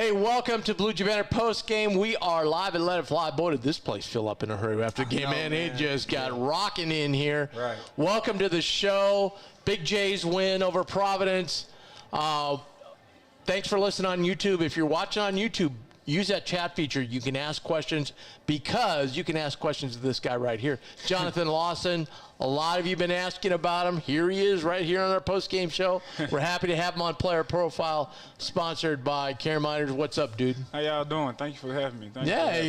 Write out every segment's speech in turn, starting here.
Hey, welcome to Bluejay Banter post game. We are live and let it fly. Boy, did this place fill up in a hurry after the game, man. It just got rocking in here. Right. Welcome to the show. Big J's win over Providence. Thanks for listening on YouTube. If you're watching on YouTube, use that chat feature. You can ask questions because you can ask questions of this guy right here, Jonathan Lawson. A lot of you have been asking about him. Here he is right here on our post-game show. We're happy to have him on Player Profile, sponsored by Care Miners. What's up, dude? How y'all doing? Thank you for having me.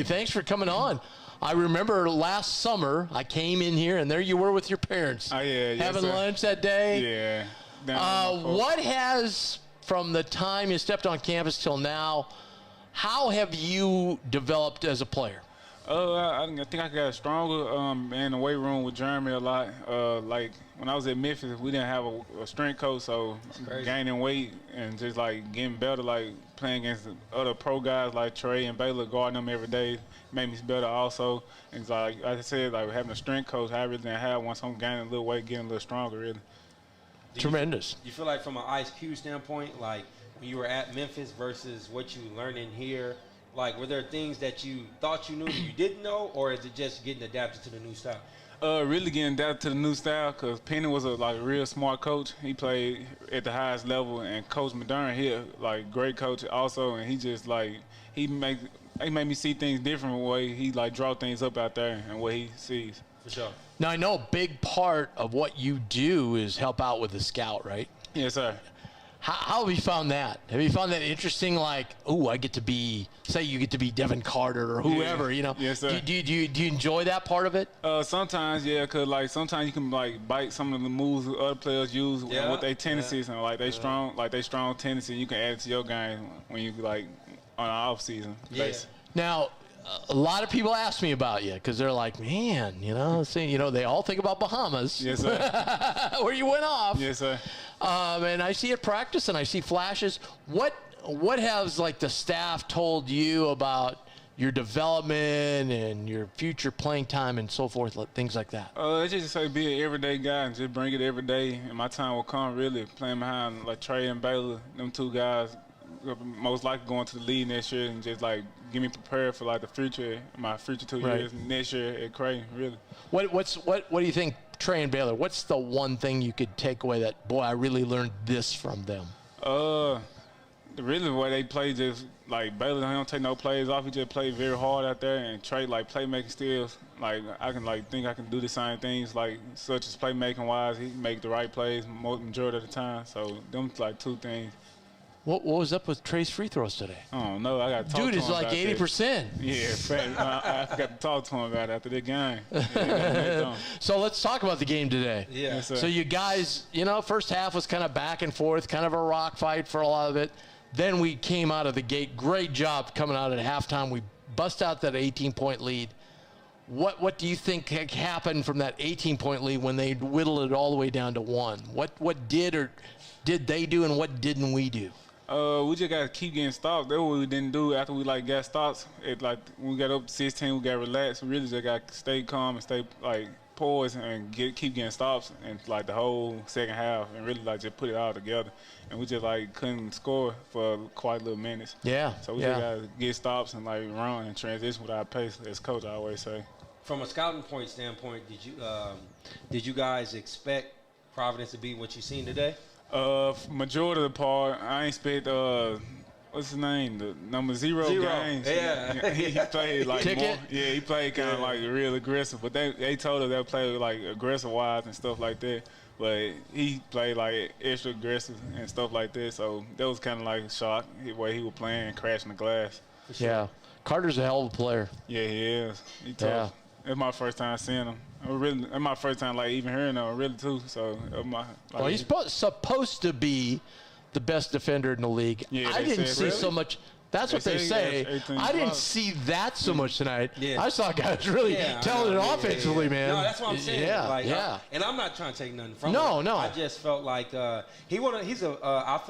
Thanks for coming on. I remember last summer I came in here, and there you were with your parents. Oh, yeah. Having lunch that day. Yeah. What has, from the time you stepped on campus till now, how have you developed as a player? I think I got stronger in the weight room with Jeremy a lot. Like when I was at Memphis, we didn't have a strength coach, so gaining weight and just like getting better, like playing against other pro guys like Trey and Baylor, guarding them every day made me better also. And it's like I said, like having a strength coach, I really didn't have one, so I'm gaining a little weight, getting a little stronger, really. Tremendous. You feel like from an IQ standpoint, like when you were at Memphis versus what you learned in here, like, were there things that you thought you knew that you didn't know, or is it just getting adapted to the new style? Really getting adapted to the new style, because Penny was a real smart coach. He played at the highest level, and Coach Modern, he great coach also, and he just he made me see things different way he draw things up out there and what he sees. For sure. Now I know a big part of what you do is help out with the scout, right? Yes, sir. How have you found that? Have you found that interesting? Like, I get to be, say you get to be Devin Carter or whoever, you know? Yes, sir. Do you enjoy that part of it? Sometimes, yeah, because sometimes you can bite some of the moves that other players use with their tendencies and they strong tendencies. You can add it to your game when you on an off season. Yeah. Now, a lot of people ask me about you because they're like, man, they all think about Bahamas. Yes, sir. Where you went off. Yes, sir. And I see it practice and I see flashes. What has the staff told you about your development and your future playing time and so forth, things like that? It's just say be an everyday guy and just bring it every day, and my time will come. Really playing behind Trey and Baylor, them two guys, most likely going to the league next year, and just get me prepared for the future, my future 2 years next year at Creighton. Really. What do you think, Trey and Baylor? What's the one thing you could take away that, boy, I really learned this from them? Really the way they play, just Baylor, he don't take no plays off. He just play very hard out there, and Trey playmaking skills. I can think I can do the same things such as playmaking wise. He make the right plays majority of the time. So them two things. What was up with Trey's free throws today? Oh, no, I got to talk to him. Dude, it's 80%. Yeah, I forgot to talk to him about it after the game. Yeah, so let's talk about the game today. Yeah. Yes, so you guys, first half was kind of back and forth, kind of a rock fight for a lot of it. Then we came out of the gate. Great job coming out at halftime. We bust out that 18-point lead. What do you think happened from that 18-point lead when they whittled it all the way down to 1? What did they do, and what didn't we do? We just got to keep getting stops. That's what we didn't do after we got stops. When we got up 16, we got relaxed. We really just got to stay calm and stay poised and keep getting stops and the whole second half and really just put it all together. And we just couldn't score for quite a little minutes. Yeah. So we just got to get stops and run and transition with our pace, as coach I always say. From a scouting point standpoint, did you guys expect Providence to be what you seen today? Majority of the part, I expect what's his name? The number 0 games. Yeah. He played more. Yeah, he played kind of real aggressive. But they told us they'll play aggressive wise and stuff like that. But he played extra aggressive and stuff like that. So that was kind of a shock the way he was playing and crashing the glass. Sure. Yeah. Carter's a hell of a player. Yeah, he is. He tough. Yeah. It's my first time seeing him. It's my first time even hearing him really too. So well, he's supposed to be the best defender in the league. Yeah, I didn't see so much. That's what they say. I didn't see that so much tonight. Yeah. I saw guys really telling it offensively, man. No, that's what I'm saying. Yeah. And I'm not trying to take nothing from him. No. I just felt like I feel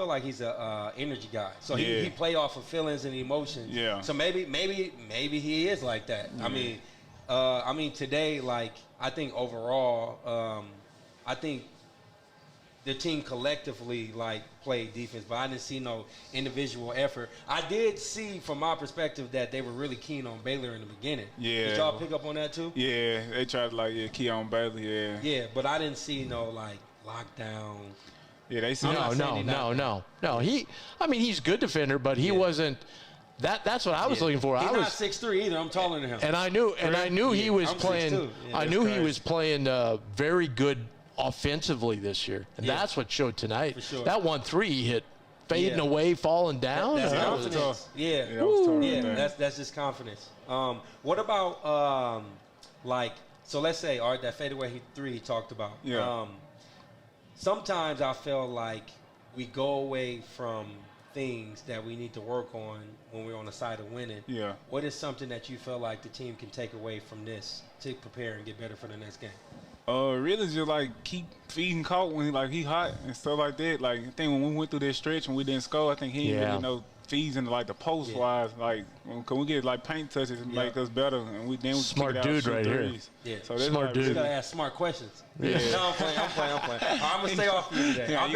like he's a energy guy. So he play off of feelings and emotions. Yeah. So maybe he is like that. Yeah. I mean today, I think overall, I think the team collectively like played defense, but I didn't see no individual effort. I did see, from my perspective, that they were really keen on Baylor in the beginning. Yeah. Did y'all pick up on that too? Yeah, they tried to key on Baylor. Yeah. Yeah, but I didn't see no like lockdown. Yeah, they see. No. He's a good defender, but he wasn't. That's what I was looking for. He's I was not 6'3" either. I'm taller than him. And I knew he was I'm playing. 6'2". Yeah, I knew he crazy. was playing very good offensively this year, and that's what showed tonight. For sure. That 1-3 he hit, fading away, falling down. That's that was confidence. tough. Yeah, that was tough, man. that's just confidence. What about so let's say that fadeaway three he talked about. Yeah. Sometimes I feel like we go away from things that we need to work on when we're on the side of winning. Yeah. What is something that you feel like the team can take away from this to prepare and get better for the next game? Really just keep feeding Colt when he hot and stuff like that. I think when we went through that stretch and we didn't score, I think he didn't really know feeds into the post wise. Can we get paint touches and make us better, and we Smart kick it out, dude shoot right here. threes. Yeah. So that's Smart dude. You gotta ask smart questions. Yeah. No, I'm playing. I'm gonna stay off you today. Yeah, I've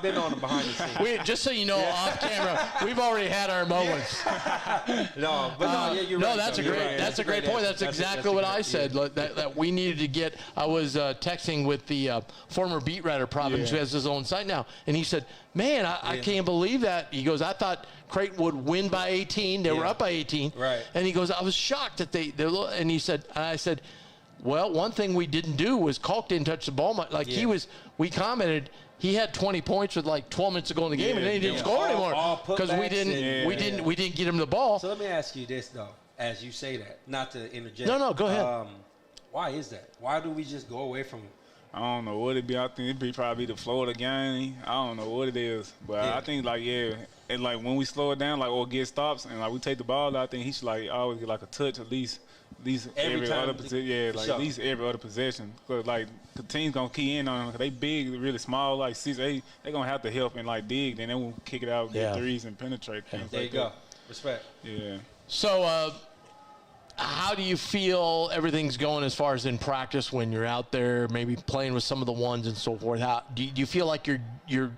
been on them behind the scenes. Just so you know, off camera, we've already had our moments. You're right. That's though. a You're great. right. That's a great point. That's exactly what I said. That we needed to get. I was texting with the former beat writer Providence, who has his own site now, and he said, "Man, I can't believe that." He goes, "I thought Creighton would win by 18. They were up by 18." Right. And he goes, "I was shocked that they." And he said, and I said, "Well, one thing we didn't do was Kalk didn't touch the ball much. He was. We commented." He had 20 points with 12 minutes to go in the game, and then he didn't score anymore because we didn't get him the ball. So let me ask you this though, as you say that, not to interject. No, go ahead. Why is that? Why do we just go away from it? I don't know what it be. I think it'd be probably the Florida game. I don't know what it is, but I think and when we slow it down, or get stops, and we take the ball, I think he should always get a touch at least every other possession. Yeah, at least every other possession. Because the team's gonna key in on them. They big, really small, 6'8". They gonna have to help and dig. Then they will kick it out, get threes, and penetrate. There you go. Respect. Yeah. So, how do you feel everything's going as far as in practice when you're out there, maybe playing with some of the ones and so forth? How do you feel like you're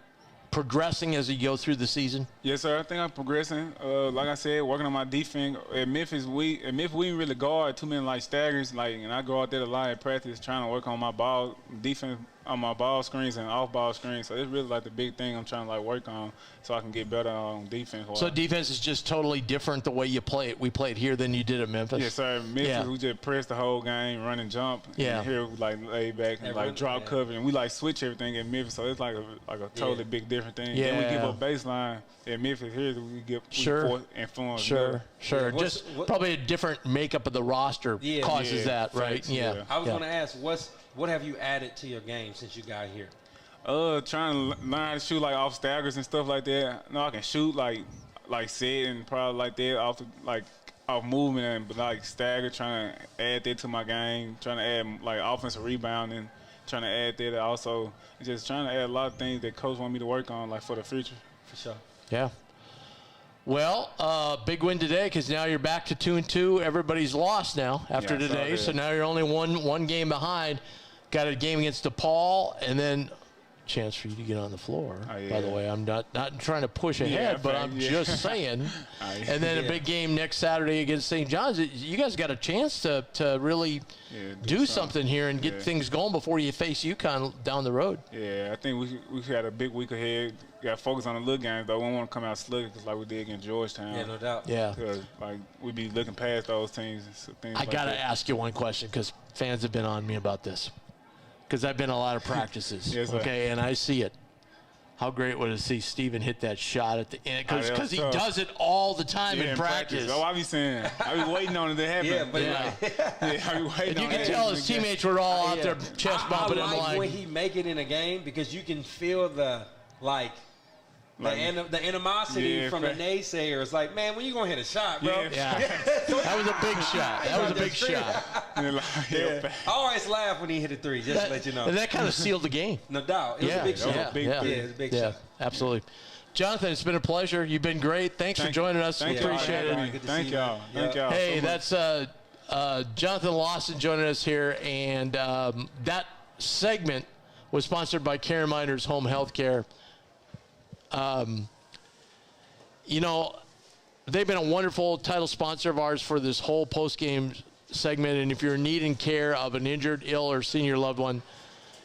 progressing as you go through the season? Yes, sir. I think I'm progressing. Like I said, working on my defense. At Memphis, we didn't really guard too many staggers. And I go out there a lot at practice trying to work on my ball defense, on my ball screens and off ball screens. So it's really the big thing I'm trying to work on so I can get better on defense. So defense is just totally different the way you play it. We play it here than you did at Memphis. Yes, sir. Memphis, we just press the whole game, run and jump. Yeah. And here we lay back and drop cover, and we switch everything at Memphis. So it's a totally big different thing. Yeah. Then we give up baseline at Memphis. Here we get influence. Sure. Just probably a different makeup of the roster causes that, right? Yeah. I was going to ask, what have you added to your game since you got here? Trying to learn how to shoot off staggers and stuff like that. No, I can shoot like set and probably like that off off movement and stagger. Trying to add that to my game. Trying to add offensive rebounding. Trying to add that also. Just trying to add a lot of things that coach want me to work on for the future. For sure. Yeah. Well, big win today because now you're back to 2-2. Everybody's lost now after today, so now you're only one game behind. Got a game against DePaul, and then chance for you to get on the floor. By the way, I'm not trying to push ahead, but I'm just saying. And then a big game next Saturday against St. John's. You guys got a chance to really do something here and get things going before you face UConn down the road. Yeah, I think we got a big week ahead. Got to focus on the little games, though. We don't want to come out sluggish like we did against Georgetown. Yeah, no doubt. Yeah. Because we be looking past those teams. I got to ask you one question because fans have been on me about this. Because I've been a lot of practices, okay, and I see it. How great would it see Steven hit that shot at the end? Because he does it all the time in practice. Oh, I be saying, I be waiting on it to happen. I be waiting. And you can tell his teammates were all out there chest bumping him. I like when he make it in a game because you can feel the the animosity from the naysayers. Man, when you gonna hit a shot, bro? Yeah. That was a big shot. That was a big shot. I always laugh when he hit a three, just to let you know. And that kind of sealed the game. No doubt. It was a big shot. It was a big shot. Absolutely. Jonathan, it's been a pleasure. You've been great. Thanks for joining us. We appreciate it. Thank y'all. Hey, that's Jonathan Lawson joining us here, and that segment was sponsored by Care Reminders Home Healthcare. You know, they've been a wonderful title sponsor of ours for this whole post-game segment. And if you're in need and care of an injured, ill, or senior loved one,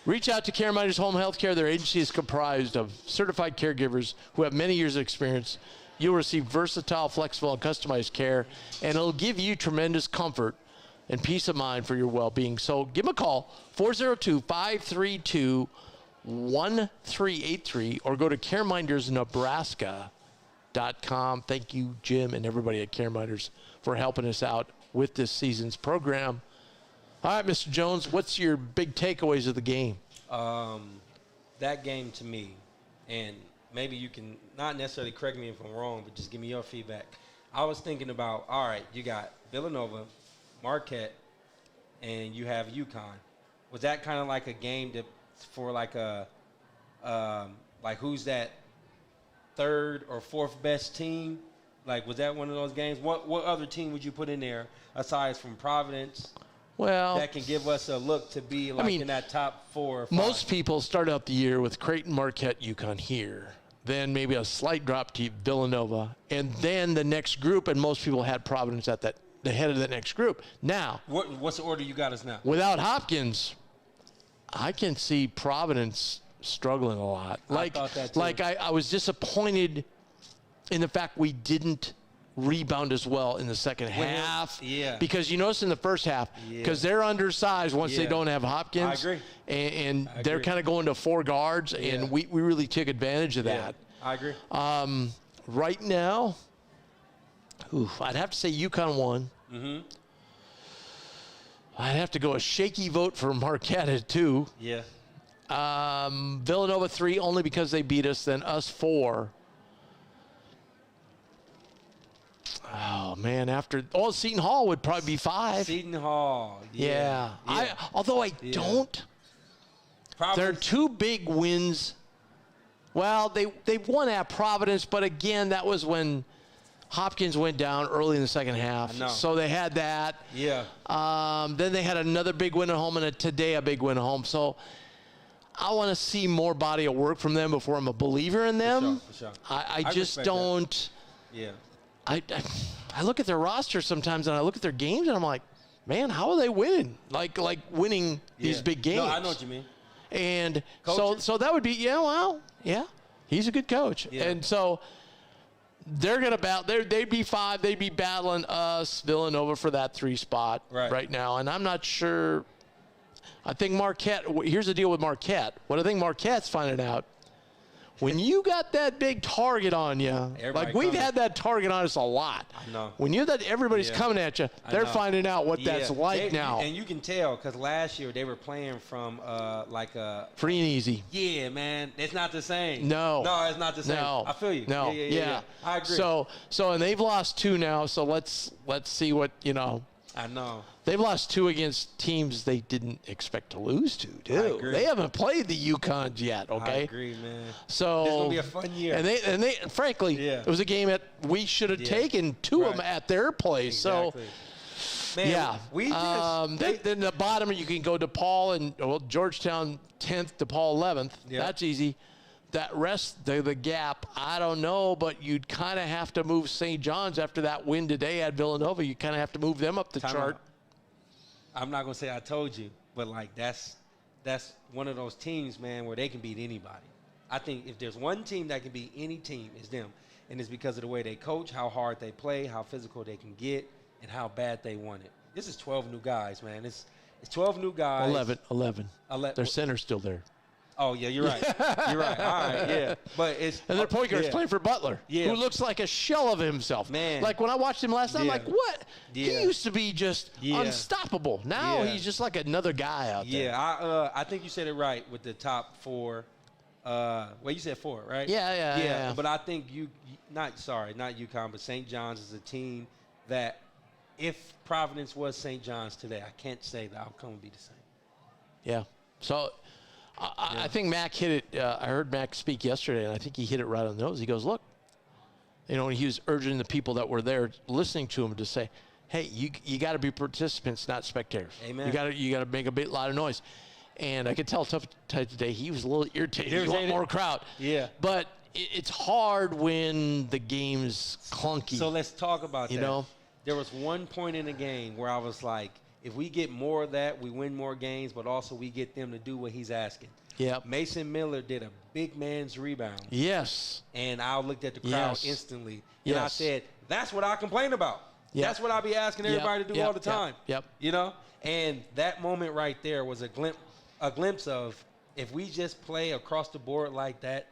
reach out to Care Reminders Home Healthcare. Their agency is comprised of certified caregivers who have many years of experience. You'll receive versatile, flexible, and customized care, and it'll give you tremendous comfort and peace of mind for your well-being. So give them a call, 402-532-1383, or go to caremindersnebraska.com. Thank you, Jim, and everybody at Care Reminders for helping us out with this season's program. All right, Mr. Jones, what's your big takeaways of the game? That game to me, and maybe you can not necessarily correct me if I'm wrong, but just give me your feedback. I was thinking about, all right, you got Villanova, Marquette, and you have UConn. Was that kind of like a game for like a like who's that third or fourth best team? Like, was that one of those games? What other team would you put in there aside from Providence? Well, that can give us a look to be like in that top 4 or 5. Most people start out the year with Creighton, Marquette, UConn here. Then maybe a slight drop to Villanova. And then the next group, and most people had Providence at the head of that next group. Now, what's the order you got us now? Without Hopkins, I can see Providence struggling a lot. I thought that too. I was disappointed in the fact we didn't rebound as well in the second half. Yeah. Because you notice in the first half, because they're undersized once they don't have Hopkins. I agree. And they're kind of going to 4 guards, and we really took advantage of that. I agree. Right now, I'd have to say UConn won. Mm-hmm. I'd have to go a shaky vote for Marquette at 2. Yeah. Villanova 3 only because they beat us, then us 4. Oh, man, Seton Hall would probably be 5. Seton Hall. Yeah. Although I don't. Providence. There are 2 big wins. Well, they won at Providence, but again, that was when Hopkins went down early in the second half. I know. So they had that. Yeah. Then they had another big win at home, and today a big win at home. So I want to see more body of work from them before I'm a believer in them. For sure. I just don't. That. Yeah. I look at their roster sometimes, and I look at their games, and I'm like, man, how are they winning? Like winning these big games. No, I know what you mean. And so that would be, he's a good coach. Yeah. And so they're going to battle. They'd be 5. They'd be battling us, Villanova, for that 3 spot right now. And I'm not sure. I think Marquette, here's the deal with Marquette. What I think Marquette's finding out, when you got that big target on you, we've had that target on us a lot. I know. When you that everybody's coming at you, they're finding out what that's like now. And you can tell because last year they were playing from free and easy. Yeah, man, it's not the same. No, it's not the same. No, I feel you. No, yeah. I agree. So and they've lost 2 now. So let's see what I know. They've lost 2 against teams they didn't expect to lose to, too. I agree. They haven't played the UConns yet, okay? I agree, man. So it's going to be a fun year. And they frankly, it was a game that we should have taken 2 of them at their place. Exactly. So, man, we just, then the bottom, you can go DePaul and, Georgetown 10th, DePaul 11th. Yep. That's easy. That rest, the gap, I don't know, but you'd kind of have to move St. John's after that win today at Villanova. You kind of have to move them up the chart. I'm not going to say I told you, but, that's one of those teams, man, where they can beat anybody. I think if there's one team that can beat any team, it's them. And it's because of the way they coach, how hard they play, how physical they can get, and how bad they want it. This is 12 new guys, man. It's 12 new guys. 11. Their center's still there. Oh, yeah, you're right. You're right. All right, yeah. But and their point guard's playing for Butler, who looks like a shell of himself. Man. Like when I watched him last night, I'm like, what? Yeah. He used to be just unstoppable. Now he's just like another guy out there. Yeah, I think you said it right with the top 4. You said 4, right? Yeah. But I think not UConn, but St. John's is a team that if Providence was St. John's today, I can't say the outcome would be the same. Yeah. So I think Mac hit it. I heard Mac speak yesterday, and I think he hit it right on the nose. He goes, look, he was urging the people that were there listening to him to say, hey, you got to be participants, not spectators. Amen. You got to make a lot of noise. And I could tell today he was a little irritated. He wanted more crowd. Yeah. But it's hard when the game's clunky. So let's talk about that. You know? There was one point in the game where I was like, if we get more of that, we win more games, but also we get them to do what he's asking. Yep. Mason Miller did a big man's rebound. Yes. And I looked at the crowd instantly. Yes. And I said, that's what I complain about. Yep. That's what I be asking everybody to do all the time. Yep. You know? And that moment right there was a glimpse of, if we just play across the board like that,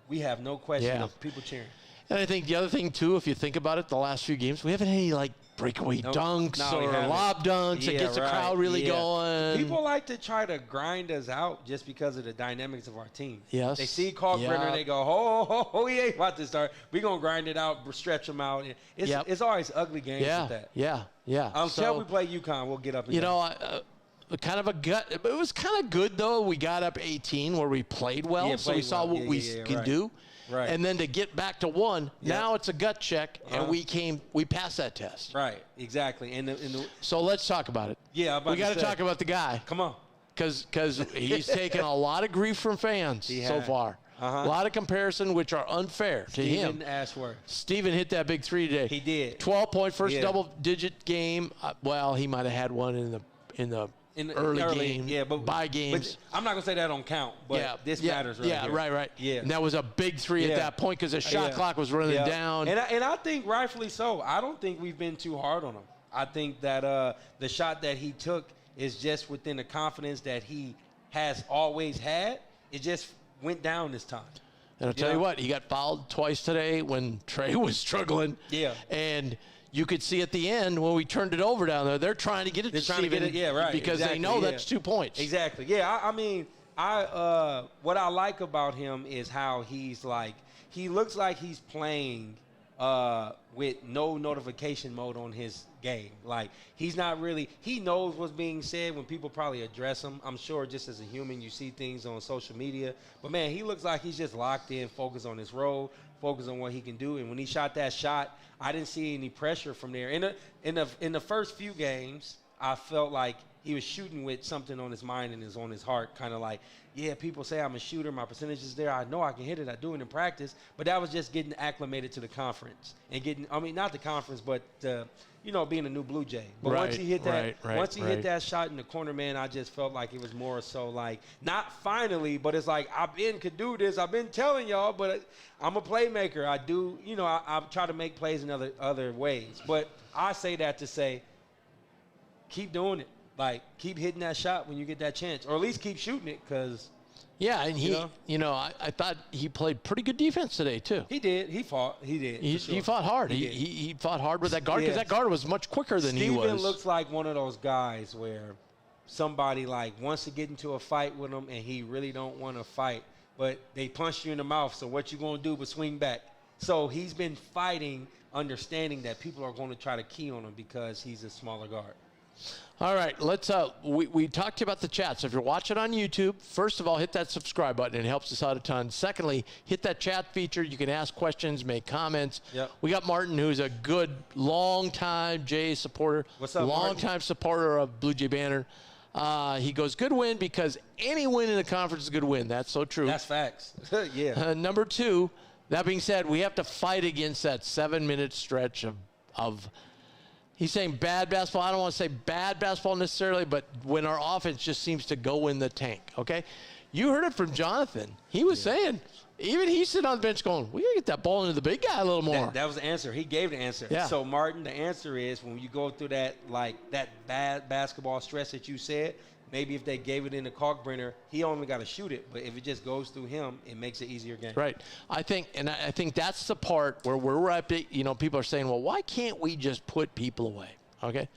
we have no question of people cheering. And I think the other thing, too, if you think about it, the last few games, we haven't had any, like, breakaway dunks or lob dunks that gets the crowd really going. People like to try to grind us out just because of the dynamics of our team. Yes. They see Kalkbrenner, they go, he ain't about to start. We're going to grind it out, stretch them out. It's always ugly games with that. Yeah. Until we play UConn, we'll get up and down. Kind of a gut. It was kind of good, though. We got up 18 where we played well, so we saw what we can do. Right. And then to get back to 1, now it's a gut check, and we passed that test. Right, exactly. So let's talk about it. Yeah, we got to talk about the guy. Come on. Because he's taken a lot of grief from fans so far. A lot of comparison, which are unfair to him. Steven Ashworth. Steven hit that big 3 today. He did. 12-point first double-digit game. Well, he might have had one in the early game, by games. But I'm not going to say that on count, but this matters right here. Right. Yeah. And that was a big 3 at that point because the shot clock was running down. And I think rightfully so. I don't think we've been too hard on him. I think that the shot that he took is just within the confidence that he has always had. It just went down this time. And I'll tell you what, he got fouled twice today when Trey was struggling. Yeah. And you could see at the end when we turned it over down there, they're trying to get it to Steven because they know that's 2 points. Exactly. Yeah, I mean, what I like about him is how he looks like he's playing with no notification mode on his game. Like, he's not really – he knows what's being said when people probably address him. I'm sure just as a human you see things on social media. But, man, he looks like he's just locked in, focused on his role, focused on what he can do. And when he shot that shot, I didn't see any pressure from there. In the first few games, I felt like he was shooting with something on his mind and on his heart, kind of like, yeah, people say I'm a shooter, my percentage is there, I know I can hit it, I do it in practice, but that was just getting acclimated to the conference and not the conference, but being a new Blue Jay. But once he hit hit that shot in the corner, man, I just felt like it was more so like, not finally, but it's like, could do this, I've been telling y'all, but I'm a playmaker. I do, I try to make plays in other ways. But I say that to say, keep doing it. Like, keep hitting that shot when you get that chance, or at least keep shooting it, because. Yeah, and I thought he played pretty good defense today too. He did. He fought. He did. He fought hard. He fought hard with that guard because that guard was much quicker than he was. Steven looks like one of those guys where somebody wants to get into a fight with him and he really don't want to fight, but they punch you in the mouth. So what you gonna do but swing back? So he's been fighting, understanding that people are going to try to key on him because he's a smaller guard. All right, let's. We talked about the chat. So if you're watching on YouTube, first of all, hit that subscribe button. It helps us out a ton. Secondly, hit that chat feature. You can ask questions, make comments. Yep. We got Martin, who's a good, long-time Jay supporter. What's up, long-time supporter of Bluejay Banter. He goes, good win because any win in the conference is a good win. That's so true. That's facts. Yeah. Number 2, that being said, we have to fight against that 7-minute stretch of he's saying bad basketball. I don't want to say bad basketball necessarily, but when our offense just seems to go in the tank, okay? You heard it from Jonathan. He was saying, even he's sitting on the bench going, we got to get that ball into the big guy a little more. That was the answer. He gave the answer. Yeah. So, Martin, the answer is when you go through that bad basketball stress that you said, maybe if they gave it in the Kalkbrenner, he only got to shoot it. But if it just goes through him, it makes it easier game. Right. I think that's the part where we're up. People are saying, well, why can't we just put people away? Okay.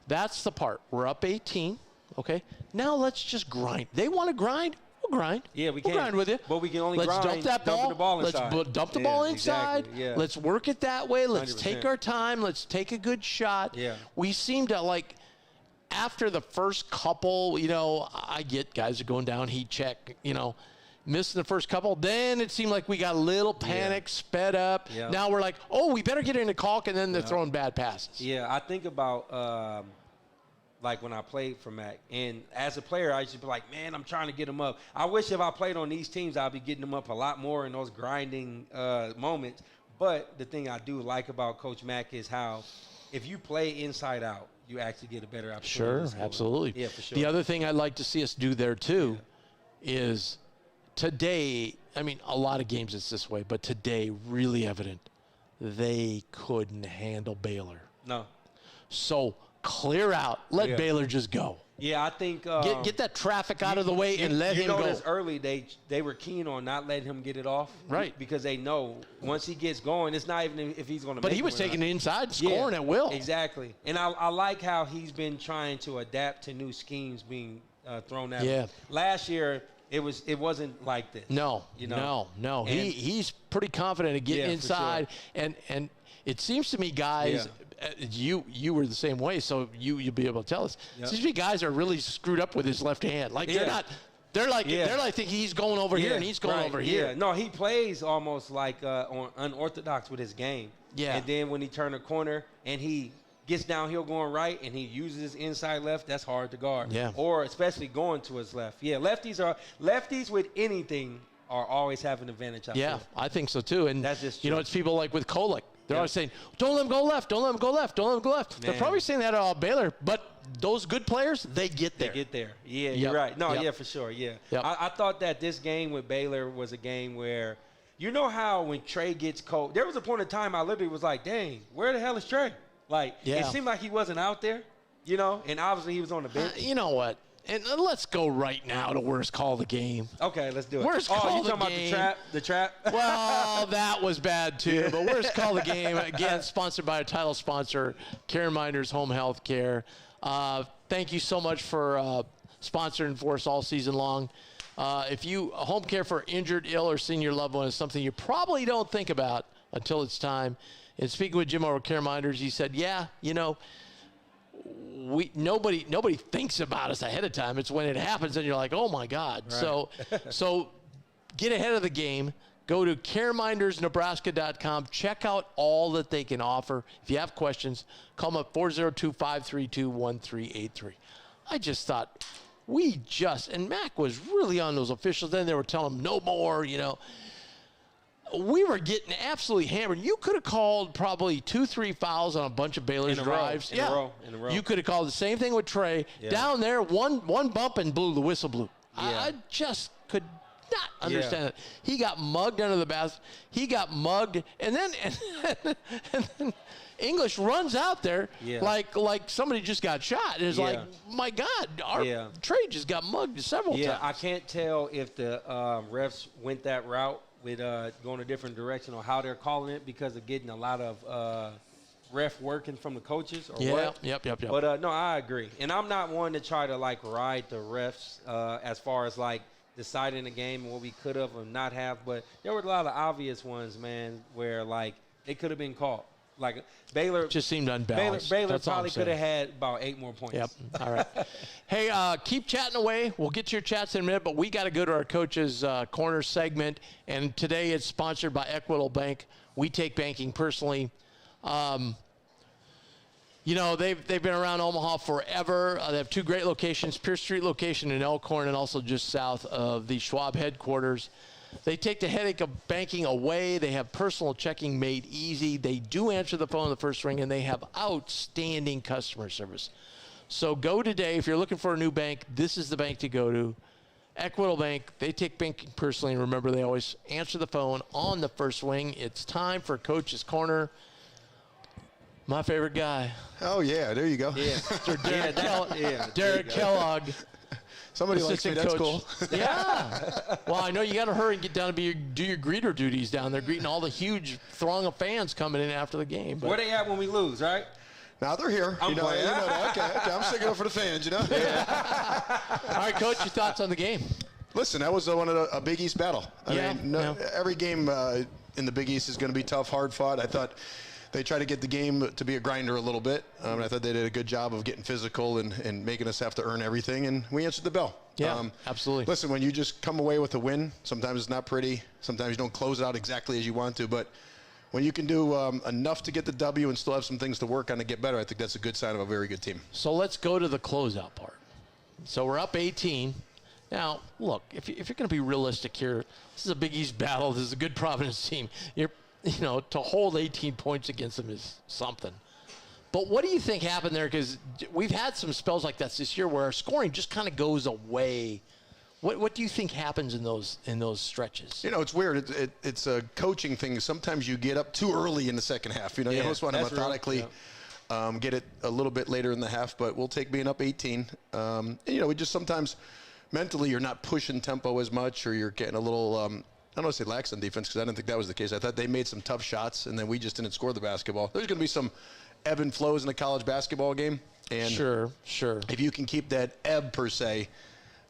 That's the part. We're up 18. Okay. Now let's just grind. They want to grind. We'll grind. Yeah, we'll grind with you. But we can only let's grind dump that ball. The ball inside. Let's dump the ball inside. Exactly. Yeah. Let's work it that way. Let's 100%. take our time. Let's take a good shot. Yeah. We seem to after the first couple, I get guys are going down, heat check, missing the first couple. Then it seemed like we got a little panic, sped up. Yeah. Now we're like, oh, we better get into caulk, and then they're throwing bad passes. Yeah, I think about like when I played for Mac. And as a player, I used to be like, man, I'm trying to get him up. I wish if I played on these teams, I'd be getting them up a lot more in those grinding moments. But the thing I do like about Coach Mack is how if you play inside out, you actually get a better opportunity. Sure, absolutely. Yeah, for sure. The other thing I'd like to see us do there, too, is today, I mean, a lot of games it's this way, but today, really evident, they couldn't handle Baylor. No. So clear out. Let Baylor just go. Yeah, I think get that traffic out of the way and let him go. You notice early they were keen on not letting him get it off, right? Because they know once he gets going, it's not even if he's going to. But he was taking it inside, scoring at will. Exactly, and I like how he's been trying to adapt to new schemes being thrown at him. Last year it wasn't like this. No, you know? no. He's pretty confident in getting inside, sure. and it seems to me, guys. You were the same way, so you'll be able to tell us. It seems to me guys are really screwed up with his left hand. Like they're like thinking he's going over here and he's going over here. No, he plays almost like unorthodox with his game. Yeah. And then when he turns a corner and he gets downhill going right and he uses his inside left, that's hard to guard. Yeah. Or especially going to his left. Yeah, lefties with anything are always have an advantage. I think so too. And that's just true. It's people like with Kolek. They're always saying, don't let him go left, don't let him go left, don't let him go left. Man. They're probably saying that about Baylor, but those good players, they get there. They get there. Yeah, you're right. No, for sure, yeah. Yep. I thought that this game with Baylor was a game where, you know how when Trey gets cold, there was a point in time I literally was like, dang, where the hell is Trey? Like, it seemed like he wasn't out there, and obviously he was on the bench. You know what? And let's go right now to worst call of the game. Okay, let's do it. Worst call of the game. You talking about the trap? Well, that was bad too. But worst call of the game, again, sponsored by a title sponsor, Care Minders Home Health Care. Thank you so much for sponsoring for us all season long. If you home care for injured, ill, or senior loved one is something you probably don't think about until it's time. And speaking with Jim over Care Minders, he said, nobody thinks about us ahead of time. It's when it happens and you're like, oh my God. Right. So get ahead of the game. Go to caremindersnebraska.com. Check out all that they can offer. If you have questions, call them up 402-532-1383. I just thought and Mac was really on those officials. Then they were telling them no more, We were getting absolutely hammered. You could have called probably 2-3 fouls on a bunch of Baylor's drives. In a row. You could have called the same thing with Trey. Yeah. Down there, one bump and the whistle blew. Yeah. I just could not understand it. He got mugged under the basket. He got mugged, and then English runs out there like somebody just got shot. And it's like, my God, our Trey just got mugged several times. I can't tell if the refs went that route with going a different direction or how they're calling it because of getting a lot of ref working from the coaches or what. Yep. But, no, I agree. And I'm not one to try to, ride the refs as far as, deciding the game and what we could have or not have. But there were a lot of obvious ones, man, where, they could have been called. Baylor just seemed unbalanced. Baylor probably could have had about 8 more points. Yep. All right. Hey, keep chatting away. We'll get to your chats in a minute, but we got to go to our Coach's Corner segment. And today it's sponsored by Equitable Bank. We take banking personally. They've been around Omaha forever. They have 2 great locations, Pierce Street location in Elkhorn and also just south of the Schwab headquarters. They take the headache of banking away. They have personal checking made easy. They do answer the phone in the first ring, and they have outstanding customer service. So go today. If you're looking for a new bank, this is the bank to go to. Equitable Bank, they take banking personally. And remember, they always answer the phone on the first ring. It's time for Coach's Corner. My favorite guy. Oh, yeah. There you go. Yeah. Derek Kellogg. Somebody likes me. That's cool. Yeah. Well, I know you got to hurry and get down and do your greeter duties down there, greeting all the huge throng of fans coming in after the game. But where they at when we lose, right? Now they're here. I'm playing. You know that. Okay. I'm sticking up for the fans, Yeah. All right, Coach, your thoughts on the game? Listen, that was one of a Big East battle. Every game in the Big East is going to be tough, hard fought. I thought they tried to get the game to be a grinder a little bit. I thought they did a good job of getting physical and making us have to earn everything, and we answered the bell. Yeah, absolutely. Listen, when you just come away with a win, sometimes it's not pretty. Sometimes you don't close it out exactly as you want to. But when you can do enough to get the W and still have some things to work on to get better, I think that's a good sign of a very good team. So let's go to the closeout part. So we're up 18. Now, look, if you're going to be realistic here, this is a Big East battle. This is a good Providence team. To hold 18 points against them is something. But what do you think happened there? Because we've had some spells like that this year where our scoring just kind of goes away. What do you think happens in those stretches? It's weird. It's a coaching thing. Sometimes you get up too early in the second half. You almost want to methodically get it a little bit later in the half, but we'll take being up 18. We just sometimes mentally you're not pushing tempo as much, or you're getting a little I don't want to say lax on defense, because I didn't think that was the case. I thought they made some tough shots, and then we just didn't score the basketball. There's going to be some ebb and flows in a college basketball game. And sure. If you can keep that ebb, per se,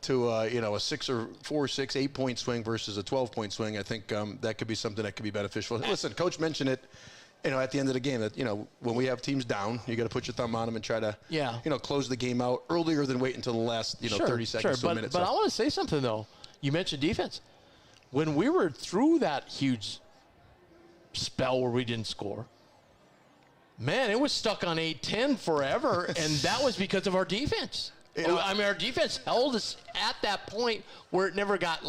to a 6 or 4, 6, 8 point swing versus a 12-point swing, I think that could be something that could be beneficial. Listen, Coach mentioned it, at the end of the game, that, when we have teams down, you got to put your thumb on them and try to, close the game out earlier than wait until the last, 30 seconds to a minute. But I want to say something, though. You mentioned defense. When we were through that huge spell where we didn't score, man, it was stuck on 8-10 forever, and that was because of our defense. Our defense held us at that point where it never got,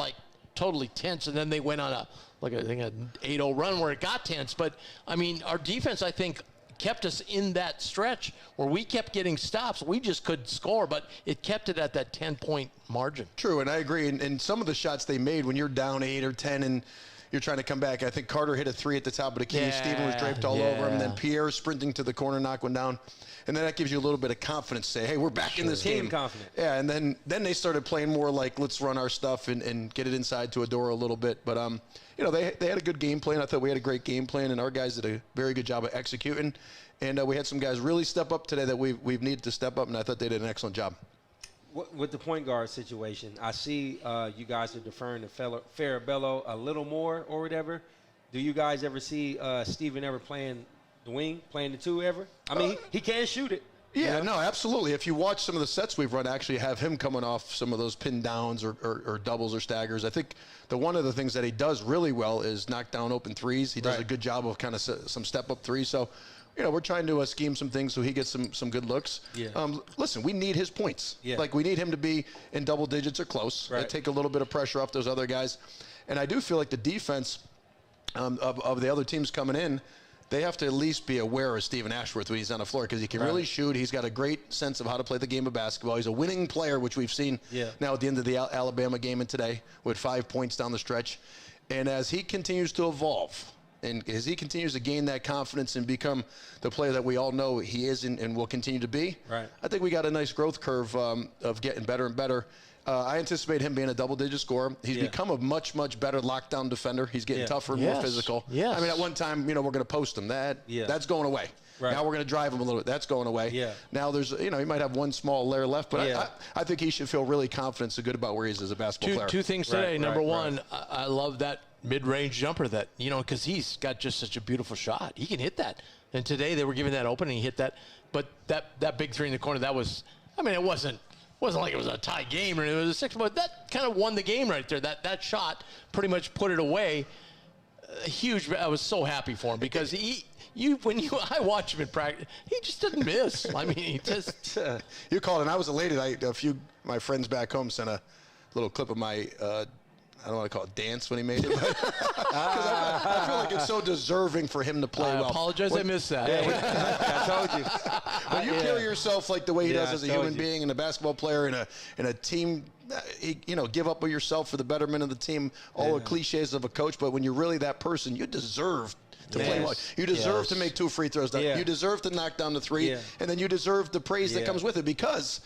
totally tense, and then they went on an 8-0 run where it got tense. But, our defense, I think, kept us in that stretch where we kept getting stops. We just couldn't score, but it kept it at that 10-point margin. True, and I agree. And some of the shots they made when you're down 8 or 10 and you're trying to come back, I think Carter hit a 3 at the top of the key. Yeah, Steven was draped all over him. And then Pierre sprinting to the corner, knock one down. And then that gives you a little bit of confidence. Say, hey, we're back in this game. Team confident. Yeah, and then they started playing more like, let's run our stuff and get it inside to Adora a little bit. But, they had a good game plan. I thought we had a great game plan, and our guys did a very good job of executing. And we had some guys really step up today that we've needed to step up, and I thought they did an excellent job. With the point guard situation, I see you guys are deferring to Farabello a little more or whatever. Do you guys ever see Steven ever playing the wing, playing the 2 ever? He can shoot it. Yeah, no, absolutely. If you watch some of the sets we've run, actually have him coming off some of those pin downs or doubles or staggers. I think one of the things that he does really well is knock down open threes. He does a good job of kind of some step-up threes. So, we're trying to scheme some things so he gets some good looks. Yeah. Listen, we need his points. Yeah. We need him to be in double digits or close. Right. Take a little bit of pressure off those other guys. And I do feel like the defense of the other teams coming in, they have to at least be aware of Stephen Ashworth when he's on the floor, because he can really shoot. He's got a great sense of how to play the game of basketball. He's a winning player, which we've seen now at the end of the Alabama game and today with 5 points down the stretch. And as he continues to evolve, and as he continues to gain that confidence and become the player that we all know he is and will continue to be, I think we got a nice growth curve of getting better and better. I anticipate him being a double-digit scorer. He's become a much, much better lockdown defender. He's getting tougher and more physical. Yes. At one time, we're going to post him. That's going away. Right. Now we're going to drive him a little bit. That's going away. Yeah. Now there's, he might have one small layer left, but I think he should feel really confident and good about where he is as a basketball player. Two things today. Number one, I love that mid-range jumper that, because he's got just such a beautiful shot. He can hit that. And today they were giving that open and he hit that. But that big 3 in the corner, that was, it wasn't like it was a tie game or it was a 6, but that kind of won the game right there. That shot pretty much put it away. Huge. I was so happy for him because I watch him in practice, he just didn't miss. He just. You called and I was elated. A few of my friends back home sent a little clip of my. I don't want to call it dance when he made it, but I feel like it's so deserving for him to play well. I apologize, I missed that. I told you. When you carry yourself like the way he does as a human being and a basketball player and a team, give up of yourself for the betterment of the team, all the cliches of a coach, but when you're really that person, you deserve to play well. You deserve to make 2 free throws. You deserve to knock down the 3, and then you deserve the praise that comes with it, because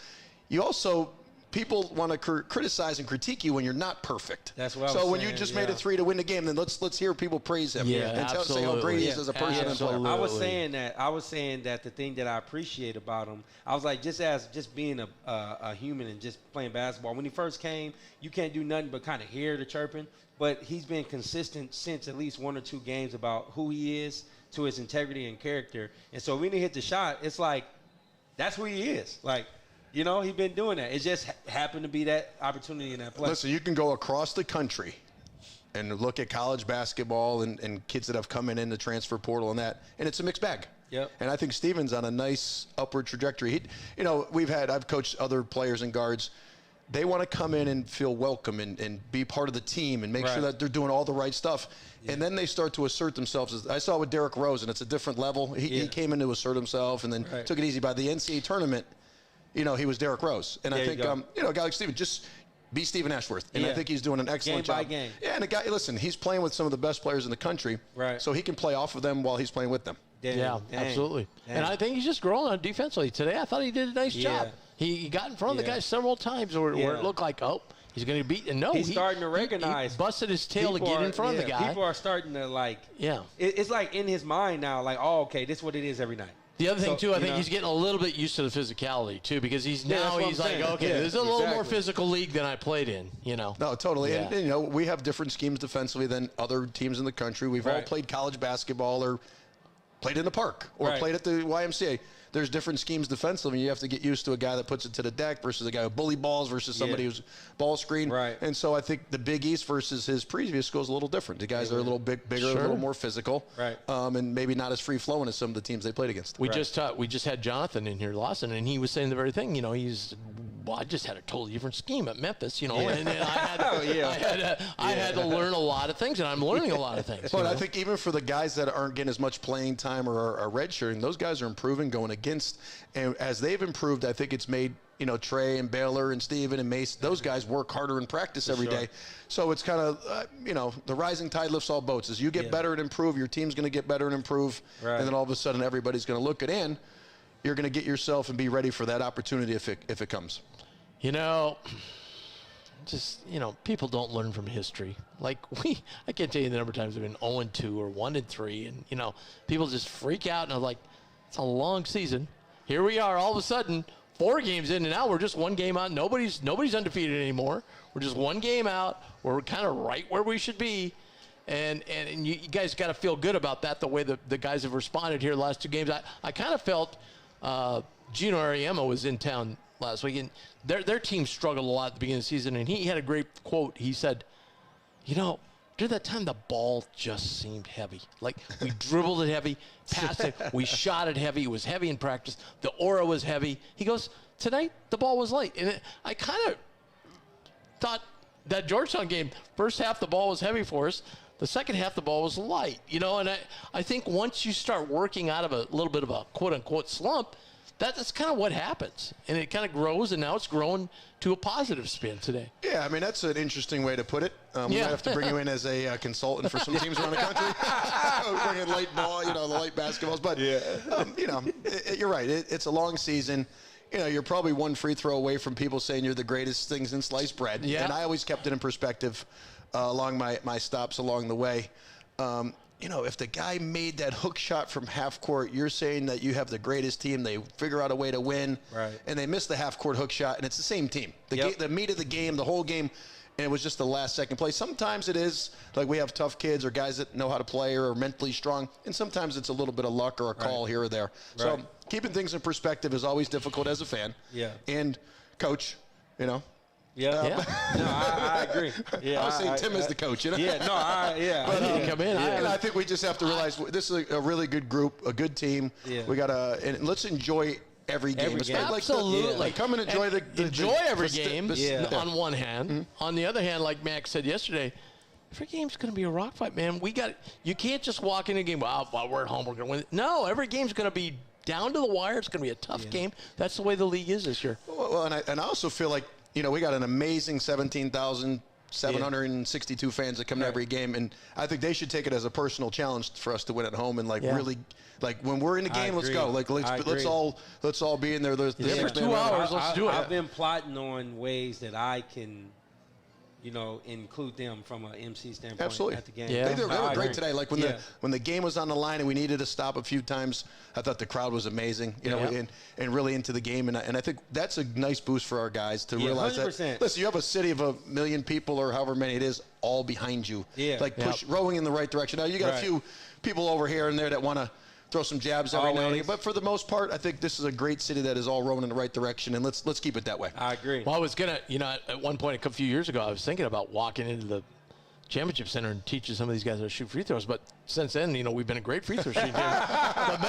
you also – people want to criticize and critique you when you're not perfect. That's what I was saying. So when you just made a 3 to win the game, then let's hear people praise him and say how great he is as a person and player. I was saying that the thing that I appreciate about him, I was like, just being a human and just playing basketball. When he first came, you can't do nothing but kind of hear the chirping, but he's been consistent since at least 1 or 2 games about who he is, to his integrity and character. And so when he hit the shot, it's like, that's who he is. He's been doing that. It just happened to be that opportunity in that play. Listen, you can go across the country and look at college basketball and kids that have come in the transfer portal and it's a mixed bag. Yep. And I think Steven's on a nice upward trajectory. I've coached other players and guards. They want to come in and feel welcome and be part of the team and make sure that they're doing all the right stuff. Yeah. And then they start to assert themselves. I saw with Derrick Rose, and it's a different level. He came in to assert himself and then took it easy. By the NCAA tournament, he was Derrick Rose. And I think, a guy like Steven, just be Stephen Ashworth. And I think he's doing an excellent job. Game by game. Yeah, and listen, he's playing with some of the best players in the country. Right. So he can play off of them while he's playing with them. Absolutely. And I think he's just growing on defensively. Today, I thought he did a nice job. He got in front of the guy several times where it looked like, he's going to beat. And no, he's starting to recognize. He busted his tail to get in front of the guy. People are starting to it's like in his mind now, like, oh, okay, this is what it is every night. The other thing, too, I think he's getting a little bit used to the physicality, too, because he's like, okay, this is a little more physical league than I played in, No, totally. Yeah. And we have different schemes defensively than other teams in the country. We've all played college basketball or played in the park or played at the YMCA. There's different schemes defensively, and you have to get used to a guy that puts it to the deck versus a guy who bully balls versus somebody who's ball screen. Right. And so I think the Big East versus his previous school is a little different. The guys are a little bit bigger, a little more physical, and maybe not as free-flowing as some of the teams they played against. We just had Jonathan in here, Lawson, and he was saying the very thing. I just had a totally different scheme at Memphis, and I had to learn a lot of things, and I'm learning a lot of things. But I think even for the guys that aren't getting as much playing time or are redshirting, those guys are improving going against. And as they've improved, I think it's made, Trey and Baylor and Steven and Mace, those guys work harder in practice every day. So it's kind of, the rising tide lifts all boats. As you get better and improve, your team's going to get better and improve. Right. And then all of a sudden everybody's going to look it in. You're going to get yourself and be ready for that opportunity if it comes. People don't learn from history. I can't tell you the number of times we've been 0-2 or 1-3, and people just freak out, and I'm like, it's a long season. Here we are, all of a sudden, 4 games in, and now we're just 1 game out. Nobody's undefeated anymore. We're just 1 game out. We're kind of right where we should be, and you guys got to feel good about that. The way the guys have responded here the last 2 games, I kind of felt Gino Ariema was in town last week, and their team struggled a lot at the beginning of the season, and he had a great quote. He said, during that time, the ball just seemed heavy. Like, we dribbled it heavy, passed it, we shot it heavy. It was heavy in practice. The aura was heavy. He goes, tonight, the ball was light. And I kind of thought that Georgetown game, first half, the ball was heavy for us. The second half, the ball was light. And I think once you start working out of a little bit of a quote-unquote slump, that's kind of what happens. And it kind of grows, and now it's growing to a positive spin today. Yeah, that's an interesting way to put it. We might have to bring you in as a consultant for some teams around the country. Bring in light ball, the light basketballs. But, you're right. It's a long season. You're probably 1 free throw away from people saying you're the greatest things in sliced bread. Yeah. And I always kept it in perspective along my stops along the way. If the guy made that hook shot from half court, you're saying that you have the greatest team. They figure out a way to win, and they miss the half court hook shot, and it's the same team. The meat of the game, the whole game, and it was just the last second play. Sometimes it is like we have tough kids or guys that know how to play or are mentally strong, and sometimes it's a little bit of luck or a call here or there. So keeping things in perspective is always difficult as a fan. Yeah. And coach, No, I agree. Yeah, I was saying Tim is the coach, Yeah, no, But he can come in. And I think we just have to realize this is a really good group, a good team. Yeah. We and let's enjoy every game. Absolutely. Come and enjoy enjoy every game on one hand. Mm-hmm. On the other hand, like Max said yesterday, every game's going to be a rock fight, man. You can't just walk in a game, while we're at home, we're going to win. No, every game's going to be down to the wire. It's going to be a tough game. That's the way the league is this year. Well, and I also feel like, we got an amazing 17,762 fans that come to every game, and I think they should take it as a personal challenge for us to win at home and really, when we're in the game, let's go. Let's all be in there. For 2 hours, let's do it. I've been plotting on ways that I can, include them from an MC standpoint. Absolutely. At the game. Yeah. They were great today. Like when the game was on the line and we needed to stop a few times, I thought the crowd was amazing, and really into the game. And I think that's a nice boost for our guys to realize 100%. that. Listen, you have a city of 1 million people or however many it is all behind you. Yeah. Rowing in the right direction. Now you got a few people over here and there that want to throw some jabs every now and again. But for the most part, I think this is a great city that is all rowing in the right direction, and let's keep it that way. I agree. Well, I was going to, at one point a few years ago, I was thinking about walking into the championship center and teaches some of these guys how to shoot free throws. But since then, we've been a great free throw shooting team. But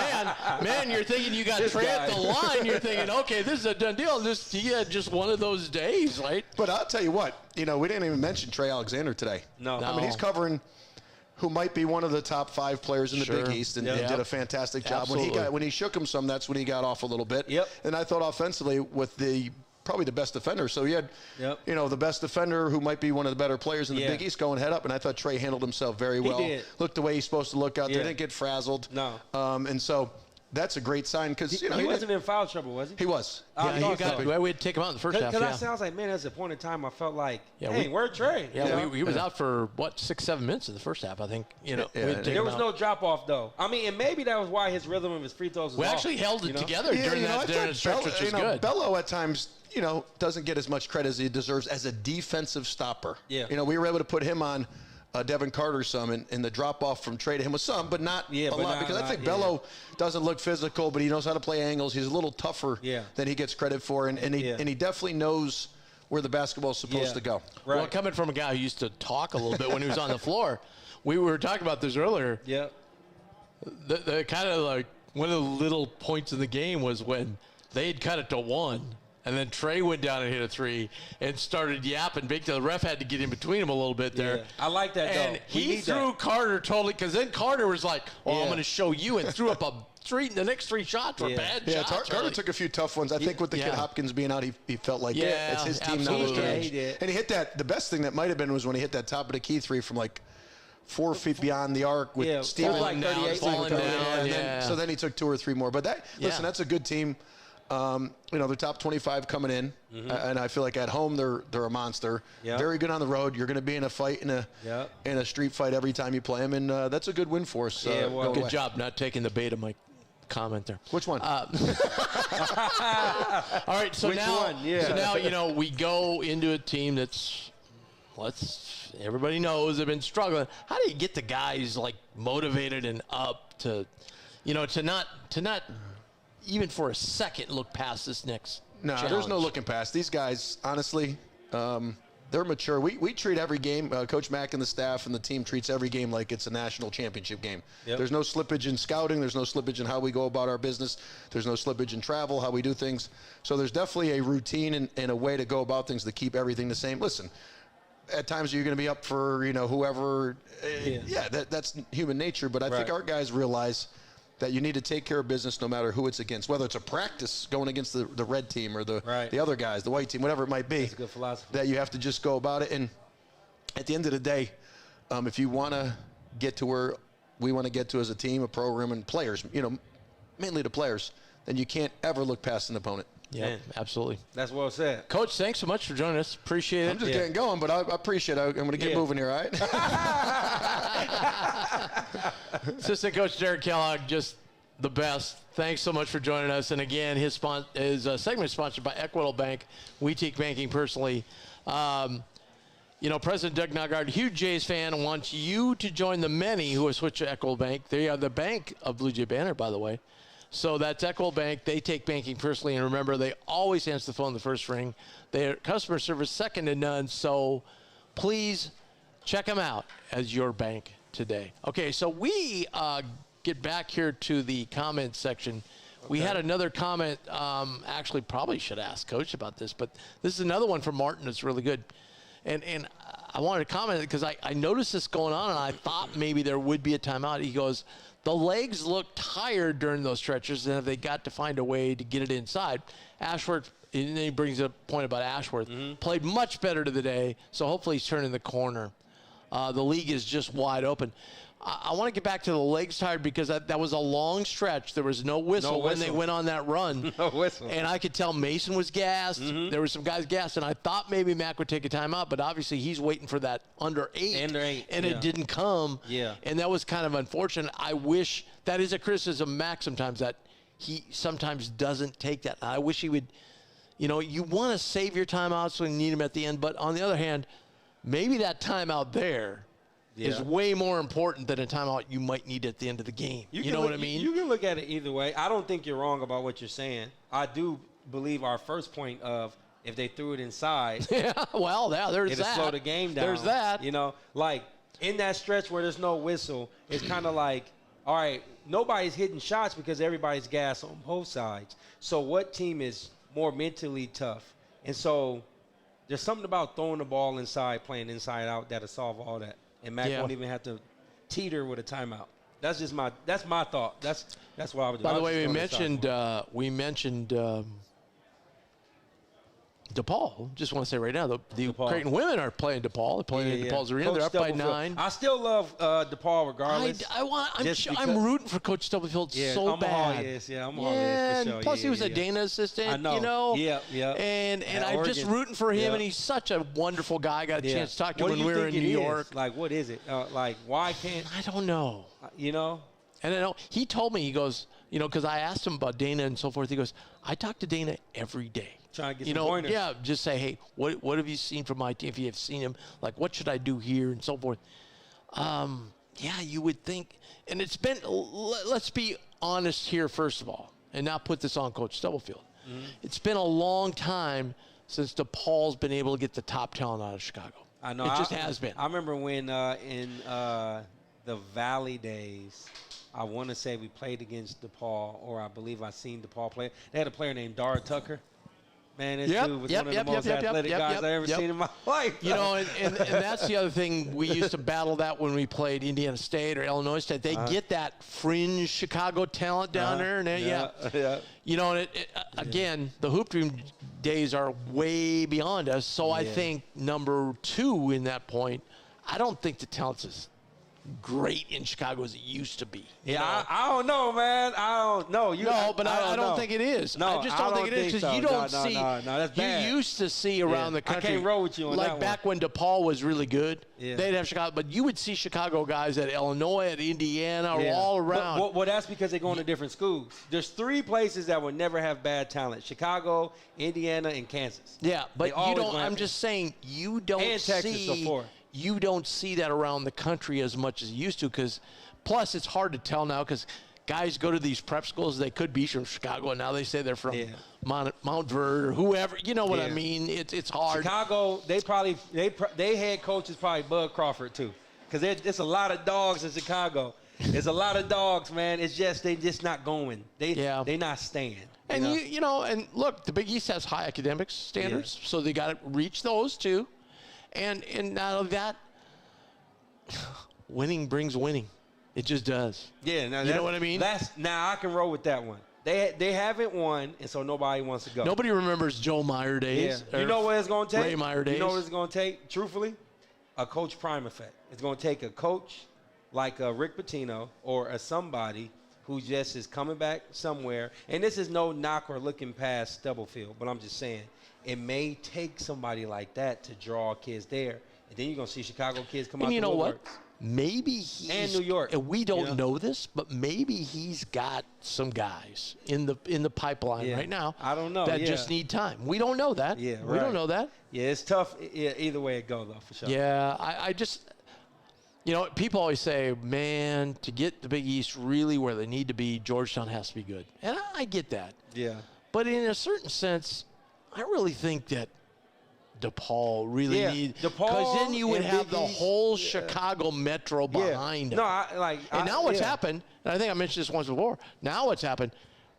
man, you're thinking you got Trey at the line. You're thinking, okay, this is a done deal. He had just one of those days, right? But I'll tell you what, we didn't even mention Trey Alexander today. No. I mean, he's covering who might be one of the top 5 players in the Big East and did a fantastic job. Absolutely. When he shook him some, that's when he got off a little bit. Yep. And I thought offensively with probably the best defender. So you had, the best defender who might be one of the better players in the Big East going head up. And I thought Trey handled himself very well. He did. Looked the way he's supposed to look out there. Didn't get frazzled. No. And so that's a great sign because he wasn't in foul trouble, was he? He was. We had to take him out in the first half. Because I was like, man, there's a point in time I felt like, where'd Trey? He was out for 6-7 minutes in the first half, I think. There was no drop off though. I mean, and maybe that was why his rhythm of his free throws was We off, actually held it together during that stretch, which was good. Bello at times, doesn't get as much credit as he deserves as a defensive stopper. Yeah. We were able to put him on Devin Carter some, and the drop-off from Trey to him was some, but not a lot. Because I think Bello doesn't look physical, but he knows how to play angles. He's a little tougher than he gets credit for, and he definitely knows where the basketball is supposed to go. Right. Well, coming from a guy who used to talk a little bit when he was on the floor, we were talking about this earlier. Yeah. The kind of like one of the little points in the game was when they had cut it to 1. And then Trey went down and hit a 3 and started yapping big. The ref had to get in between him a little bit there. Yeah. I like that, and he threw Carter totally, because then Carter was like, I'm going to show you, and threw up the next 3 shots were bad shots. Carter took a few tough ones. I think with the kid Hopkins being out, he felt like it's his team now. He did. And he hit that. The best thing that might have been was when he hit that top of the key 3 from like 4 feet beyond the arc with Steve falling down. So then he took 2 or 3 more. But listen, that's a good team. They're top 25 coming in, and I feel like at home they're a monster. Yep. Very good on the road. You're going to be in a fight in a street fight every time you play them, and that's a good win for us. Good job not taking the bait of my comment there. Which one? All right, so now we go into a team that's everybody knows they've been struggling. How do you get the guys like motivated and up to not even for a second look past this next challenge? There's no looking past. These guys, honestly, they're mature. We treat every game, Coach Mack and the staff and the team treats every game like it's a national championship game. Yep. There's no slippage in scouting. There's no slippage in how we go about our business. There's no slippage in travel, how we do things. So there's definitely a routine and a way to go about things to keep everything the same. Listen, at times you're going to be up for, whoever. That's human nature. But I think our guys realize that you need to take care of business no matter who it's against, whether it's a practice going against the red team or the other guys, the white team, whatever it might be. That's a good philosophy. That you have to just go about it. And at the end of the day, if you want to get to where we want to get to as a team, a program, and players, mainly the players, then you can't ever look past an opponent. Yeah, absolutely. That's well said. Coach, thanks so much for joining us. Appreciate it. I'm just getting going, but I appreciate it. I'm going to get moving here, all right? Assistant Coach Derek Kellogg, just the best. Thanks so much for joining us. And again, his segment is sponsored by Equitable Bank. We take banking personally. President Doug Naggard, huge Jays fan, wants you to join the many who have switched to Equitable Bank. They are the bank of Bluejay Banter, by the way. So that's Equitable Bank. They take banking personally. And remember, they always answer the phone the first ring. Their customer service second to none. So please check them out as your bank today. Okay, so we get back here to the comment section. Okay. We had another comment. Actually, probably should ask Coach about this, but this is another one from Martin that's really good. And I wanted to comment because I noticed this going on, and I thought maybe there would be a timeout. He goes, the legs look tired during those stretches, and if they got to find a way to get it inside. Ashworth, and then he brings up a point about Ashworth, played much better today, so hopefully he's turning the corner. The league is just wide open. I want to get back to the legs tired because that was a long stretch. There was no whistle when they went on that run. No whistle. And I could tell Mason was gassed. There were some guys gassed, and I thought maybe Mac would take a timeout, but obviously he's waiting for that under 8. And it didn't come. Yeah. And that was kind of unfortunate. I wish that is a criticism of Mac sometimes, that he sometimes doesn't take that. I wish he would, you want to save your timeouts when you need them at the end, but on the other hand, maybe that timeout there is way more important than a timeout you might need at the end of the game. You know what I mean? You can look at it either way. I don't think you're wrong about what you're saying. I do believe our first point of if they threw it inside. Yeah, well, there's it'll that. slow the game down. There's that. You know, like in that stretch where there's no whistle, it's kind of like, all right, nobody's hitting shots because everybody's gas on both sides. So what team is more mentally tough? And so there's something about throwing the ball inside, playing inside out that'll solve all that. And Mac won't even have to teeter with a timeout. That's just my thought. That's what I would do. By the way, we mentioned DePaul. Just want to say right now, the Creighton women are playing DePaul. They're playing at DePaul's arena. They're up by 9. I still love DePaul regardless. I'm rooting for Coach Stubblefield so bad. I'm all for sure. Plus, he was a Dana assistant. I know. You know. Yeah. And I'm just rooting for him, and he's such a wonderful guy. I got a chance to talk to him when we were in New York. Like, what is it? Like, why can't? I don't know. You know. And I know he told me, he goes, you know, because I asked him about Dana and so forth. He goes, I talk to Dana every day. Trying to get some pointers. Yeah, just say, hey, what have you seen from my team? If you have seen him, like, what should I do here and so forth. Yeah, you would think, and it's been, let's be honest here first of all, and not put this on Coach Stubblefield. Mm-hmm. It's been a long time since DePaul's been able to get the top talent out of Chicago. I know. It just has been. I remember when in the Valley days, I want to say we played against DePaul, or I believe I seen DePaul play. They had a player named Dara Tucker. Man, this dude was one of the most athletic guys I ever seen in my life. You know, and that's the other thing. We used to battle that when we played Indiana State or Illinois State. They get that fringe Chicago talent down there. And you know, and again, the Hoop Dream days are way beyond us. So I think number 2 in that point, I don't think the talent's as great in Chicago as it used to be. I don't know, man. I don't know. I don't think it is. No, I just don't think it is because you don't see. No, that's bad. You used to see around the country. I can't roll with you on that like one. back when DePaul was really good. Yeah. They'd have Chicago, but you would see Chicago guys at Illinois, at Indiana, or all around. Well, that's because they're going to different schools. There's 3 places that will never have bad talent: Chicago, Indiana, and Kansas. Yeah, but you don't. I'm just saying you don't and Texas, see. So far. You don't see that around the country as much as you used to, because plus it's hard to tell now because guys go to these prep schools. They could be from Chicago, and now they say they're from Mount Verde or whoever. You know what I mean? It's hard. Chicago, they head coach is probably Bud Crawford too, because there's a lot of dogs in Chicago. There's a lot of dogs, man. It's just they just not going. They not staying. And you know, and look, the Big East has high academic standards, so they got to reach those too. And not only that, winning brings winning. It just does. Yeah, you know what I mean? Now I can roll with that one. They haven't won, and so nobody wants to go. Nobody remembers Joe Meyer days. Yeah. You know what it's going to take? Ray Meyer days. You know what it's going to take? Truthfully, a Coach Prime effect. It's going to take a coach like a Rick Pitino or a somebody who just is coming back somewhere. And this is no knock or looking past Stubblefield, but I'm just saying, it may take somebody like that to draw kids there. And then you're going to see Chicago kids come out. And you know what? Works. Maybe he's and New York. And we don't know this, but maybe he's got some guys in the pipeline right now. I don't know. That just need time. We don't know that. Yeah, right. We don't know that. Yeah, it's tough. Either way it goes, though, for sure. Yeah, I just, you know, people always say, man, to get the Big East really where they need to be, Georgetown has to be good, and I get that. Yeah. But in a certain sense, I really think that DePaul really needs, because then you would have the whole Chicago Metro behind it. No, and now what's happened, and I think I mentioned this once before, now what's happened,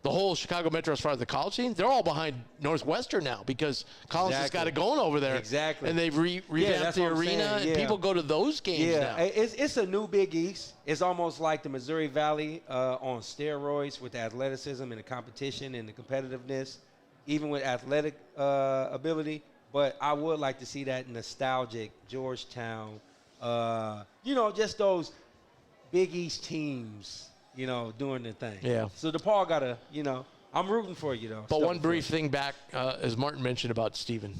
the whole Chicago Metro as far as the college scene, they're all behind Northwestern now because Collins has got it going over there. Exactly. And they've revamped the arena, and people go to those games now. It's a new Big East. It's almost like the Missouri Valley on steroids with the athleticism and the competition and the competitiveness, even with athletic ability. But I would like to see that nostalgic Georgetown, just those Big East teams, doing their thing. Yeah. So DePaul got to, I'm rooting for you, though. But one brief thing back, as Martin mentioned about Steven.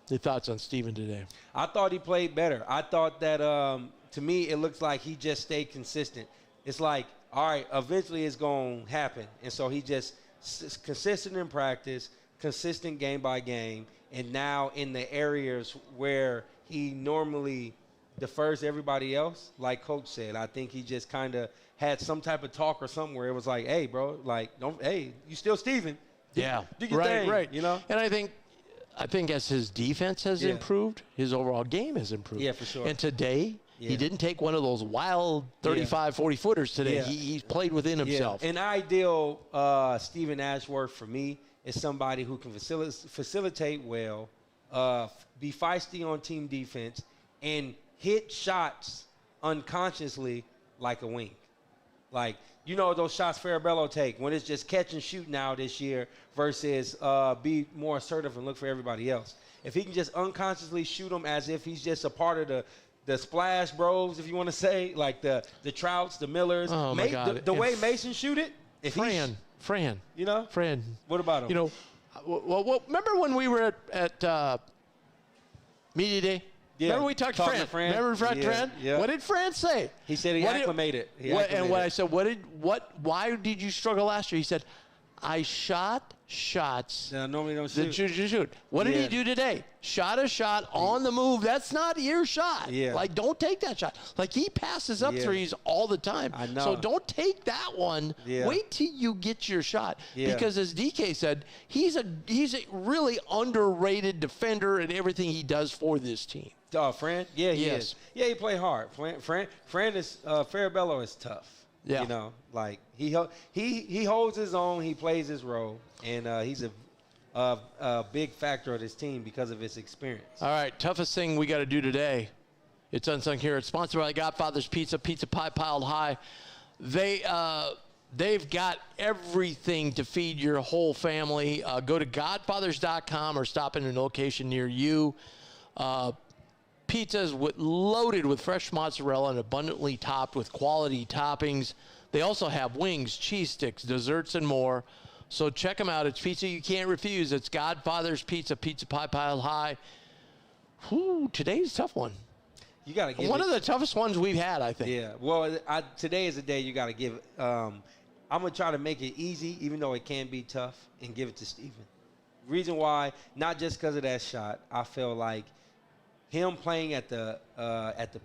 Your thoughts on Steven today? I thought he played better. I thought that, to me, it looks like he just stayed consistent. It's like, all right, eventually it's going to happen. And so he just consistent in practice, consistent game by game, and now in the areas where he normally defers everybody else, like Coach said, I think he just kind of had some type of talk or something where it was like, hey, bro, like, you still Steven. Yeah, do your thing, right. And I think, I think as his defense has improved, his overall game has improved. Yeah, for sure. And today, he didn't take one of those wild 35, 40-footers today. Yeah. He's played within himself. An ideal Stephen Ashworth for me is somebody who can facilitate well, be feisty on team defense, and hit shots unconsciously like a wing. Like, you know those shots Farabello take when it's just catch and shoot now this year versus be more assertive and look for everybody else. If he can just unconsciously shoot them as if he's just a part of the splash bros, if you want to say, like the Trouts, the Millers. Oh, my God. The way Mason shoot it. If Fran. You know? Fran. What about him? You know, well, remember when we were at Media Day? Yeah. Remember we talked to Fran? Remember Fran? Yeah. What did Fran say? He said he acclimated. And when I said, why did you struggle last year? He said, I shot shots I normally don't that you shoot. What did he do today? Shot a shot on the move. That's not your shot. Yeah. Like, don't take that shot. Like, he passes up threes all the time. I know. So don't take that one. Yeah. Wait till you get your shot. Yeah. Because as DK said, he's a really underrated defender in everything he does for this team. Fran? Yeah, he is. Yeah, he played hard. Fran is Farabello is tough. Yeah. You know, like he holds his own, he plays his role, and he's a big factor of this team because of his experience. All right, toughest thing we got to do today. It's Unsung Hero. It's sponsored by Godfather's Pizza Pie Piled High. They've got everything to feed your whole family. Go to godfathers.com or stop in a location near you. Pizzas loaded with fresh mozzarella and abundantly topped with quality toppings. They also have wings, cheese sticks, desserts, and more. So check them out. It's pizza you can't refuse. It's Godfather's Pizza Pie Piled High. Whew, today's a tough one. You got to give one of the toughest ones we've had, I think. Yeah. Well, today is the day you got to give. I'm gonna try to make it easy, even though it can be tough, and give it to Steven. Reason why, not just because of that shot. I feel like him playing at the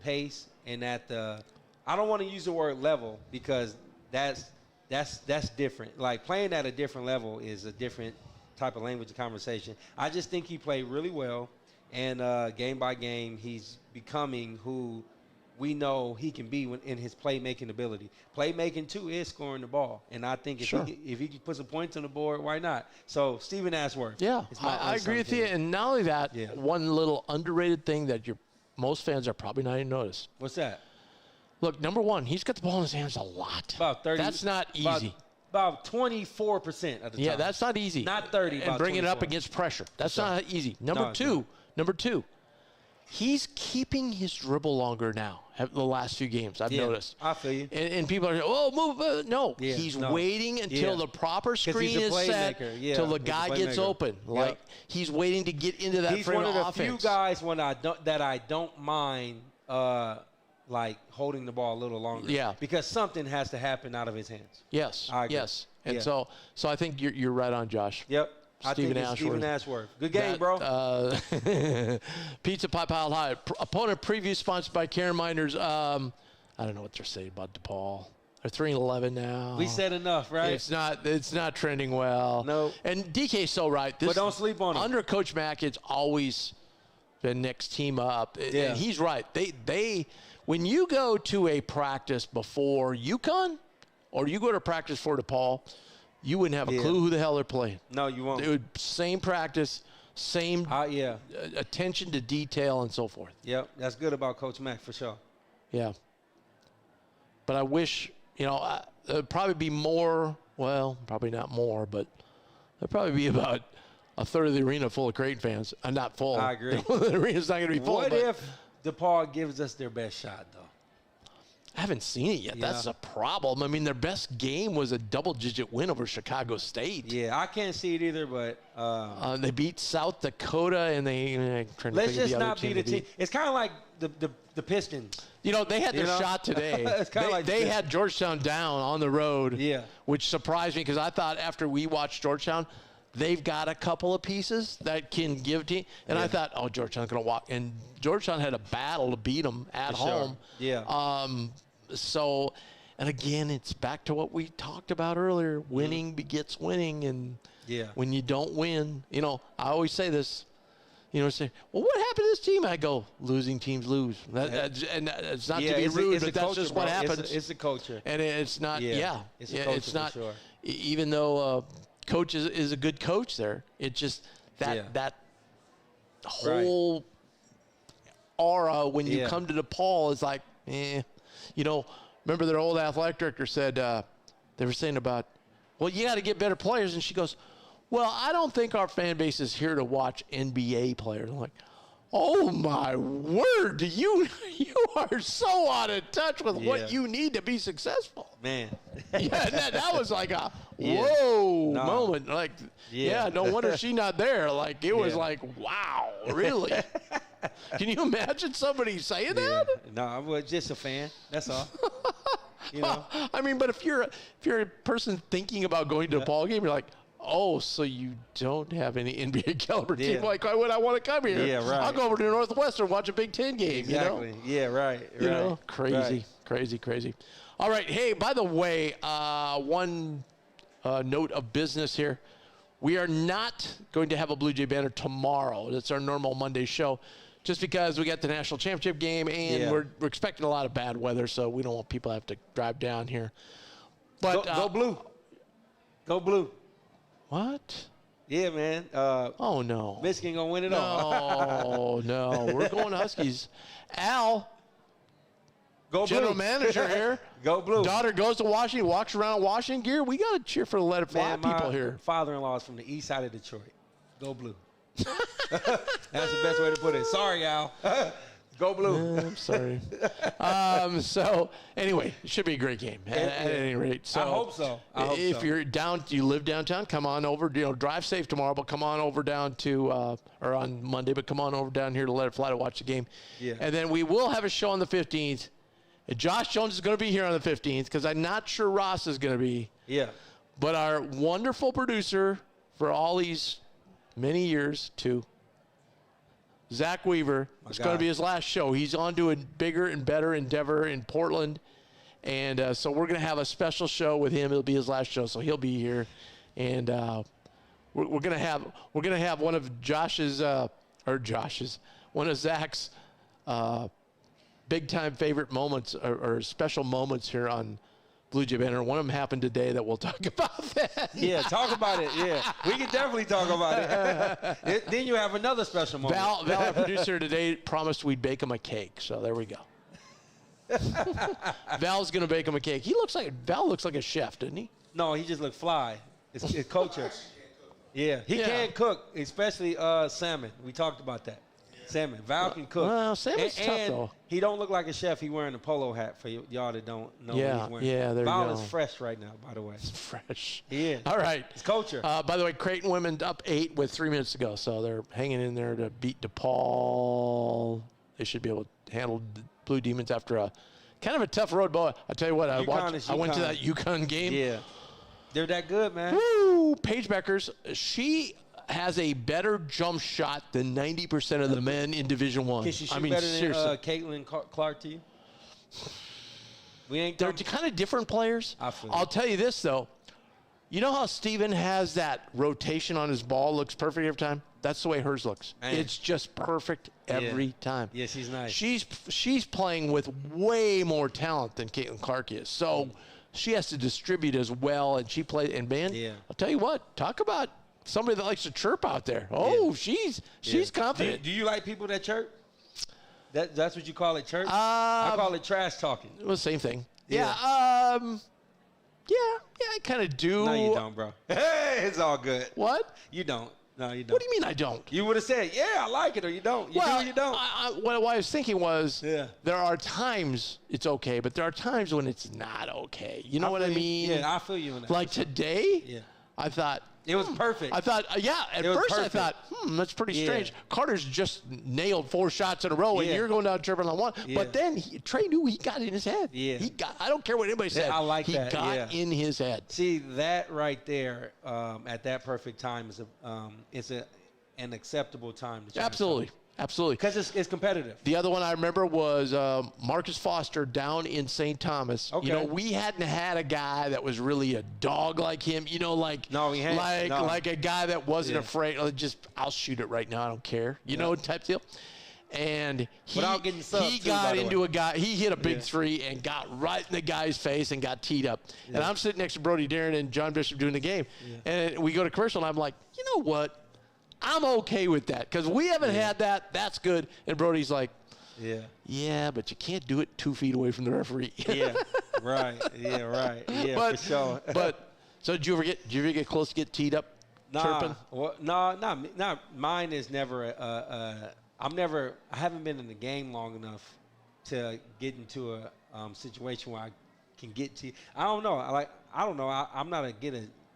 pace and at the, I don't want to use the word level because that's different. Like playing at a different level is a different type of language of conversation. I just think he played really well, and game by game he's becoming who we know he can be in his playmaking ability. Playmaking too is scoring the ball, and I think if he can put some points on the board, why not? So Stephen Ashworth. Yeah, I agree with you. And not only that, one little underrated thing that most fans are probably not even notice. What's that? Look, number one, he's got the ball in his hands a lot. About 30. That's not easy. About 24% of the time. Yeah, that's not easy. Not 30. And bring it up against pressure. That's not easy. Number two. He's keeping his dribble longer now. The last few games, I've noticed. I feel you. And people are, move. No, he's waiting until the proper screen is set, till the guy gets open. Like he's waiting to get into that frame of offense. He's one of the few guys that I don't mind, like holding the ball a little longer. Yeah. Because something has to happen out of his hands. Yes. I agree. Yes. And so I think you're right on, Josh. Yep. Stephen Ashworth. Good game, bro. Pizza Pie Piled High. Opponent preview sponsored by Karen Minders. I don't know what they're saying about DePaul. They're 3-11 now. We said enough, right? It's not trending well. No. And DK's so right. But don't sleep on him. Under Coach Mack, it's always the next team up. Yeah. And he's right. They when you go to a practice before UConn or you go to practice for DePaul, you wouldn't have a clue who the hell they're playing. No, you won't. It would same practice, same attention to detail and so forth. Yep, that's good about Coach Mack for sure. Yeah. But I wish, there'd probably be more, well, probably not more, but there'd probably be about a third of the arena full of Creighton fans. Not full. I agree. The arena's not going to be full. What if DePaul gives us their best shot, though? I haven't seen it yet. Yeah. That's a problem. I mean, their best game was a double-digit win over Chicago State. Yeah, I can't see it either, but they beat South Dakota, and let's just not beat a team. It's kind of like the Pistons. They had their shot today. They had Georgetown down on the road, which surprised me because I thought after we watched Georgetown, they've got a couple of pieces that can give to you. And I thought, Georgetown's going to walk. And Georgetown had a battle to beat them at home. Sure. Yeah. So, and again, it's back to what we talked about earlier. Winning begets winning. And when you don't win, I always say this, You know, say, well, what happened to this team? I go, losing teams lose. And it's not to be rude, but that's just what happens. It's a culture. And it's not, it's a culture it's not, for sure. Even though coach is a good coach there, it just, that whole aura when you come to DePaul is like, You know, remember their old athletic director said, they were saying about, well, you got to get better players. And she goes, well, I don't think our fan base is here to watch NBA players. I'm like, oh my word, you are so out of touch with what you need to be successful. Man. That was like a whoa moment. Like, no wonder she's not there. Like, it was like, wow, really? Can you imagine somebody saying that? No, I was just a fan. That's all. You know? I mean, but if you're a person thinking about going to a ball game, you're like, oh, so you don't have any NBA caliber team. Like, why would I want to come here? Yeah, right. I'll go over to Northwestern, watch a Big Ten game. Exactly. You know? Yeah, right. You know? Crazy. All right. Hey, by the way, one note of business here. We are not going to have a Bluejay Banter tomorrow. That's our normal Monday show. Just because we got the national championship game and we're expecting a lot of bad weather, so we don't want people to have to drive down here. But go Blue. Go Blue. What? Yeah, man. Oh, no. Michigan going to win it all. No. We're going Huskies. Al, go general Blue. manager here. Go Blue. Daughter goes to Washington, walks around Washington gear. We got to cheer for the Let It Fly people here. My father-in-law is from the east side of Detroit. Go Blue. That's the best way to put it. Sorry, Al. Go Blue. I'm sorry. So anyway, it should be a great game at any rate. So I hope so. If you're down, you live downtown, come on over. You know, drive safe tomorrow, but come on over down to or on Monday, but come on over down here to Let It Fly to watch the game. Yeah. And then we will have a show on the 15th. And Josh Jones is going to be here on the 15th because I'm not sure Ross is going to be. Yeah. But our wonderful producer for all these many years, too. Zach Weaver. It's going to be his last show. He's on to a bigger and better endeavor in Portland. And so we're going to have a special show with him. It'll be his last show, so he'll be here. And we're going to have one of one of Zach's big time favorite moments or special moments here on Bluejay Banter. One of them happened today that we'll talk about that. Yeah, talk about it. Yeah, we can definitely talk about it. Then you have another special moment. Val, our producer today, promised we'd bake him a cake. So there we go. Val's gonna bake him a cake. Val looks like a chef, doesn't he? No, he just looked fly. It's culture. Yeah, he can cook, especially salmon. We talked about that. Salmon. Val can cook. Well, salmon's tough, though. He don't look like a chef. He wearing a polo hat for y'all that don't know what he's wearing. Yeah, there Val you go. is fresh right now, by the way. It's fresh. He is. All right. It's culture. By the way, Creighton women up 8 with 3 minutes to go, so they're hanging in there to beat DePaul. They should be able to handle the Blue Demons after a kind of a tough road. But I tell you what, I went to that UConn game. Yeah. They're that good, man. Woo! Paige Beckers, she has a better jump shot than 90% of the men in Division I. Can she shoot better than Caitlin Clark to you? They're kind of different players. I'll tell you this, though. You know how Steven has that rotation on his ball, looks perfect every time? That's the way hers looks. Man. It's just perfect every time. Yeah, she's nice. She's playing with way more talent than Caitlin Clark is. So she has to distribute as well, and she plays. And, man, I'll tell you what, talk about somebody that likes to chirp out there. Oh, she's confident. Do you like people that chirp? That's what you call it, chirp? I call it trash talking. Well, same thing. Yeah. I kind of do. No, you don't, bro. Hey, it's all good. What? You don't. No, you don't. What do you mean I don't? You would have said, yeah, I like it, or you don't. You do or you don't. What I was thinking was there are times it's okay, but there are times when it's not okay. You know what I mean? Yeah, I feel you in that. Like today, I thought, it was perfect. I thought, at first I thought, that's pretty strange. Carter's just nailed 4 shots in a row, and you're going down chirping on one. Yeah. But then Trey knew he got in his head. Yeah. I don't care what anybody said. I like he that. He got in his head. See, that right there at that perfect time is an acceptable time. To Absolutely. Absolutely. Because it's competitive. The other one I remember was Marcus Foster down in St. Thomas. Okay. You know, we hadn't had a guy that was really a dog like him. You know, like like a guy that wasn't afraid. I'll shoot it right now. I don't care. You know, type deal. And he got into a guy. He hit a big three and got right in the guy's face and got teed up. Yeah. And I'm sitting next to Brody Darren and John Bishop doing the game. Yeah. And we go to commercial, and I'm like, you know what? I'm okay with that because we haven't had that. That's good. And Brody's like, yeah, but you can't do it 2 feet away from the referee. Right. Yeah, but, for sure. So did you ever get close to get teed up? Chirping? Well, no. Mine is never I haven't been in the game long enough to get into a situation where I can get to. I don't know. I'm not a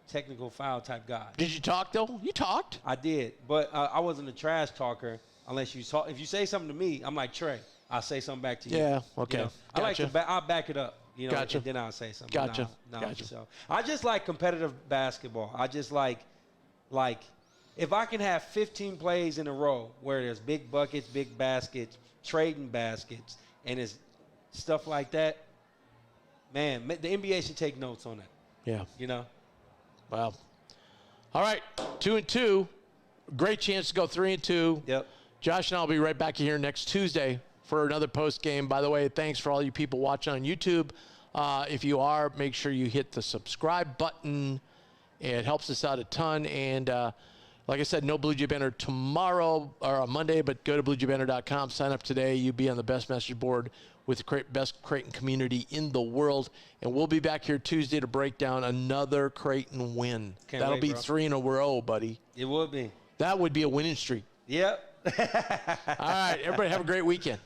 technical foul type guy. Did you talk though? You talked. I did, but I wasn't a trash talker unless you talk. If you say something to me, I'm like Trey. I'll say something back to you. Yeah. Okay. You know? I like to. I'll back it up. You know, gotcha. And then I'll say something. Gotcha. Gotcha. So I just like competitive basketball. I just like if I can have 15 plays in a row where there's big buckets, big baskets, trading baskets, and it's stuff like that. Man, the NBA should take notes on that. Yeah. You know. Wow. All right, 2-2. Great chance to go 3-2. Yep. Josh and I will be right back here next Tuesday for another post game. By the way, thanks for all you people watching on YouTube. If you are, make sure you hit the subscribe button. It helps us out a ton. And like I said, no Bluejay Banter tomorrow or on Monday, but go to BluejayBanter.com. Sign up today. You'll be on the best message board with the best Creighton community in the world. And we'll be back here Tuesday to break down another Creighton win. That'll be 3 in a row, buddy. It would be. That would be a winning streak. Yep. All right, everybody have a great weekend.